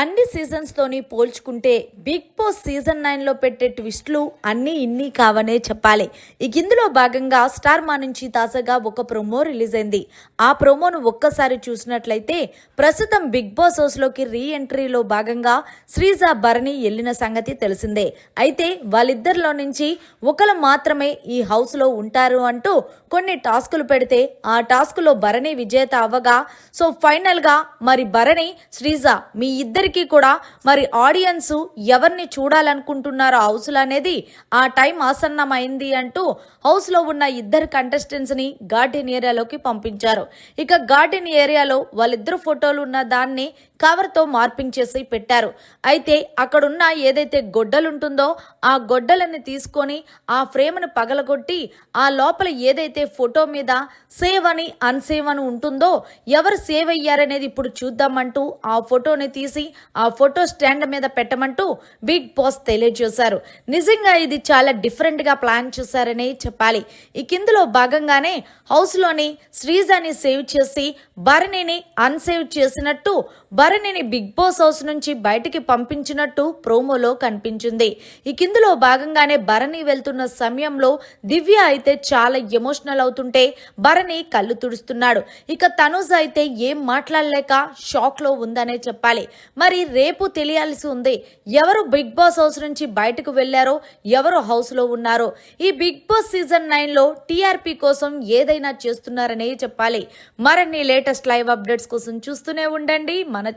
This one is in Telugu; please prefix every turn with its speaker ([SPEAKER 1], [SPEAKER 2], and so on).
[SPEAKER 1] అన్ని సీజన్స్ తోని పోల్చుకుంటే బిగ్ బాస్ సీజన్ 9 లో పెట్టే ట్విస్టులు అన్నీ ఇన్ని కావనే చెప్పాలి. ఇందులో భాగంగా స్టార్ మా నుంచి తాజాగా ఒక ప్రోమో రిలీజ్ అయింది. ఆ ప్రోమోను ఒక్కసారి చూసినట్లయితే ప్రస్తుతం బిగ్ బాస్ హౌస్ లోకి రీ ఎంట్రీలో భాగంగా శ్రీజ భరణి వెళ్ళిన సంగతి తెలిసిందే. అయితే వాళ్ళిద్దరిలో నుంచి ఒకరు మాత్రమే ఈ హౌస్ లో ఉంటారు అంటూ కొన్ని టాస్కులు పెడితే ఆ టాస్కులో భరణి విజేత అవ్వగా సో ఫైనల్ గా మరి భరణి శ్రీజ మీ ఇద్దరికి కూడా మరి ఆడియన్స్ ఎవరిని చూడాలనుకుంటున్నారో హౌస్ లో అనేది ఆ టైం ఆసన్నమైంది అంటూ హౌస్ లో ఉన్న ఇద్దరు కంటెస్టెంట్స్ ని గార్డెన్ ఏరియాలోకి పంపించారు. ఇక గార్డెన్ ఏరియాలో వాళ్ళిద్దరు ఫోటోలు ఉన్న దాన్ని కవర్ తో మార్పింగ్ చేసి పెట్టారు. అయితే అక్కడున్న ఏదైతే గొడ్డలు ఉంటుందో ఆ గొడ్డలని తీసుకొని ఆ ఫ్రేమ్ ను పగలగొట్టి ఆ లోపల ఏదైతే ఫోటో మీద సేవ్ అని అన్సేవ్ అని ఉంటుందో ఎవరు సేవ్ అయ్యారనేది ఇప్పుడు చూద్దామంటూ ఆ ఫోటోని తీసి ఆ ఫోటో స్టాండ్ మీద పెట్టమంటూ బిగ్ బాస్ తెలియజేశారు. నిజంగా ఇది చాలా డిఫరెంట్ గా ప్లాన్ చేశారనే చెప్పాలి. ఇందులో భాగంగానే హౌస్ లోని శ్రీజాని సేవ్ చేసి భరణిని అన్సేవ్ చేసినట్టు భరణిని బిగ్ బాస్ హౌస్ నుంచి బయటికి పంపించినట్టు ప్రోమోలో కనిపించింది. ఇందులో భాగంగానే భరణి వెళ్తున్న సమయంలో దివ్య అయితే చాలా ఎమోషనల్ అవుతుంటే భరణి కళ్ళు తుడుస్తున్నాడు. ఇక తనుజ అయితే ఏం మాట్లాడలేక షాక్ లో ఉందనే చెప్పాలి. మరి రేపు తెలియాల్సి ఉంది ఎవరు బిగ్ బాస్ హౌస్ నుంచి బయటకు వెళ్లారో ఎవరు హౌస్ లో ఉన్నారో. ఈ బిగ్ బాస్ సీజన్ 9 లో టీఆర్పీ కోసం ఏదైనా చేస్తున్నారనే చెప్పాలి. మరిన్ని లేటెస్ట్ లైవ్ అప్డేట్స్ కోసం చూస్తూనే ఉండండి మన